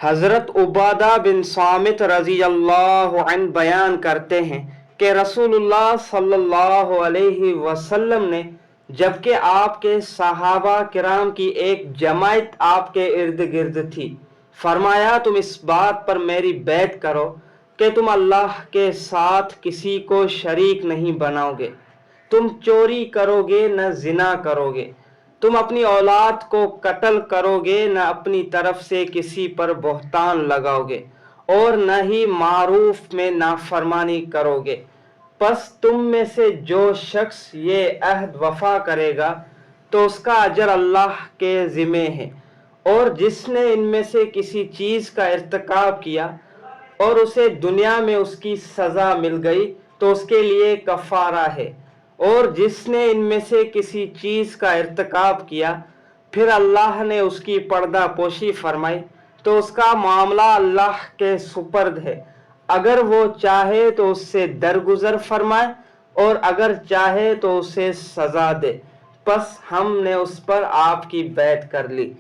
حضرت عبادہ بن صامت رضی اللہ عنہ بیان کرتے ہیں کہ رسول اللہ صلی اللہ علیہ وسلم نے جبکہ آپ کے صحابہ کرام کی ایک جماعت آپ کے ارد گرد تھی، فرمایا تم اس بات پر میری بیعت کرو کہ تم اللہ کے ساتھ کسی کو شریک نہیں بناؤ گے، تم چوری کرو گے نہ زنا کرو گے، تم اپنی اولاد کو قتل کرو گے نہ اپنی طرف سے کسی پر بہتان لگاؤ گے، اور نہ ہی معروف میں نافرمانی کرو گے۔ پس تم میں سے جو شخص یہ عہد وفا کرے گا تو اس کا اجر اللہ کے ذمہ ہے، اور جس نے ان میں سے کسی چیز کا ارتکاب کیا اور اسے دنیا میں اس کی سزا مل گئی تو اس کے لیے کفارہ ہے، اور جس نے ان میں سے کسی چیز کا ارتکاب کیا پھر اللہ نے اس کی پردہ پوشی فرمائی تو اس کا معاملہ اللہ کے سپرد ہے، اگر وہ چاہے تو اس سے درگزر فرمائے اور اگر چاہے تو اسے سزا دے۔ پس ہم نے اس پر آپ کی بیعت کر لی۔